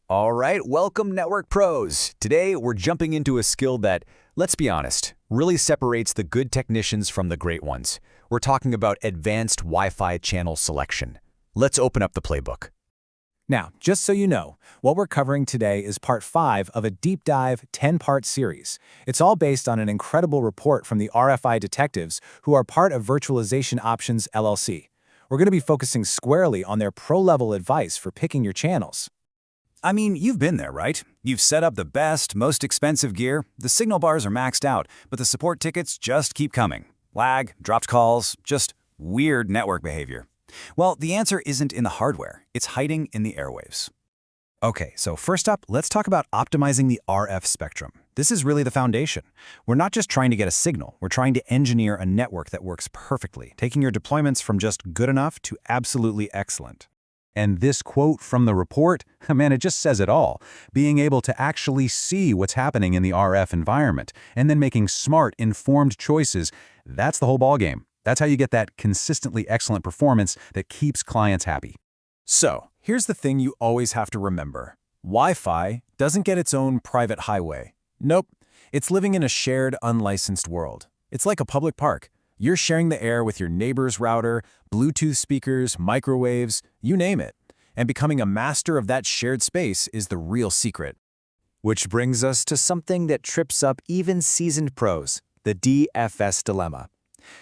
All right, welcome Network Pros. Today we're jumping into a skill that, let's be honest, really separates the good technicians from the great ones. We're talking about advanced Wi-Fi channel selection. Let's open up the playbook. Now, just so you know, what we're covering today is part 5 of a deep dive 10-part series. It's all based on an incredible report from the RFI detectives who are part of Virtualization Options LLC. We're going to be focusing squarely on their pro-level advice for picking your channels. I mean, you've been there, right? You've set up the best, most expensive gear, the signal bars are maxed out, but the support tickets just keep coming. Lag, dropped calls, just weird network behavior. Well, the answer isn't in the hardware, it's hiding in the airwaves. Okay, so first up, let's talk about optimizing the RF spectrum. This is really the foundation. We're not just trying to get a signal, we're trying to engineer a network that works perfectly, taking your deployments from just good enough to absolutely excellent. And this quote from the report, man, it just says it all. Being able to actually see what's happening in the RF environment and then making smart, informed choices, that's the whole ballgame. That's how you get that consistently excellent performance that keeps clients happy. So, here's the thing you always have to remember. Wi-Fi doesn't get its own private highway. Nope, it's living in a shared, unlicensed world. It's like a public park. You're sharing the air with your neighbor's router, Bluetooth speakers, microwaves, you name it. And becoming a master of that shared space is the real secret. Which brings us to something that trips up even seasoned pros, the DFS dilemma.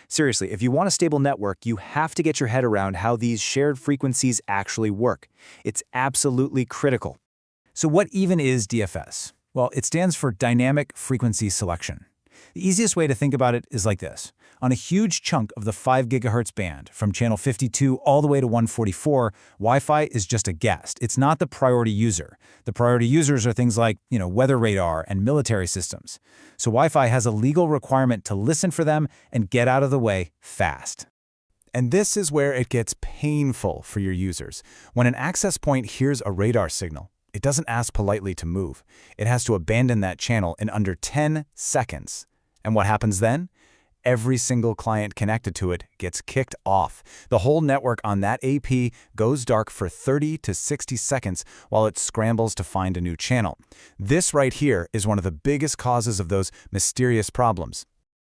Seriously, if you want a stable network, you have to get your head around how these shared frequencies actually work. It's absolutely critical. So what even is DFS? Well, it stands for Dynamic Frequency Selection. The easiest way to think about it is like this. On a huge chunk of the 5 GHz band, from channel 52 all the way to 144, Wi-Fi is just a guest. It's not the priority user. The priority users are things like, weather radar and military systems. So Wi-Fi has a legal requirement to listen for them and get out of the way fast. And this is where it gets painful for your users. When an access point hears a radar signal, it doesn't ask politely to move. It has to abandon that channel in under 10 seconds. And what happens then? Every single client connected to it gets kicked off. The whole network on that AP goes dark for 30 to 60 seconds while it scrambles to find a new channel. This right here is one of the biggest causes of those mysterious problems.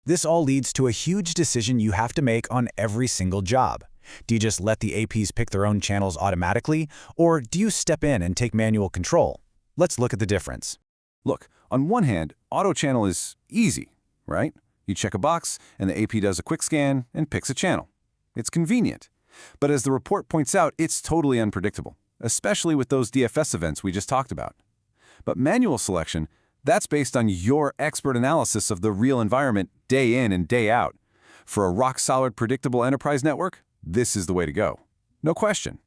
This all leads to a huge decision you have to make on every single job. Do you just let the APs pick their own channels automatically, or do you step in and take manual control? Let's look at the difference. Look, on one hand, auto channel is easy, right? You check a box, and the AP does a quick scan and picks a channel. It's convenient. But as the report points out, it's totally unpredictable, especially with those DFS events we just talked about. But manual selection, that's based on your expert analysis of the real environment day in and day out. For a rock-solid, predictable enterprise network, this is the way to go. No question.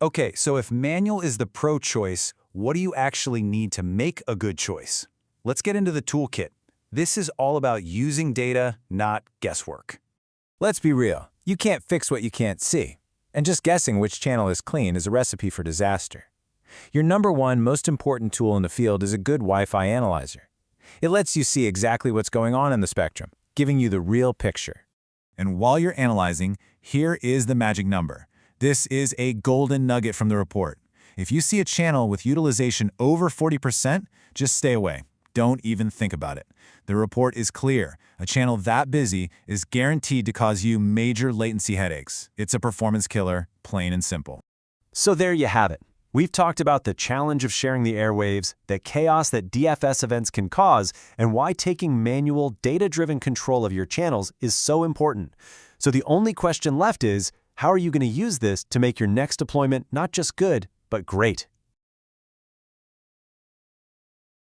Okay, so if manual is the pro choice, what do you actually need to make a good choice? Let's get into the toolkit. This is all about using data, not guesswork. Let's be real, you can't fix what you can't see. And just guessing which channel is clean is a recipe for disaster. Your number one most important tool in the field is a good Wi-Fi analyzer. It lets you see exactly what's going on in the spectrum, giving you the real picture. And while you're analyzing, here is the magic number. This is a golden nugget from the report. If you see a channel with utilization over 40%, just stay away. Don't even think about it. The report is clear. A channel that busy is guaranteed to cause you major latency headaches. It's a performance killer, plain and simple. So there you have it. We've talked about the challenge of sharing the airwaves, the chaos that DFS events can cause, and why taking manual, data-driven control of your channels is so important. So the only question left is, how are you going to use this to make your next deployment not just good, but great?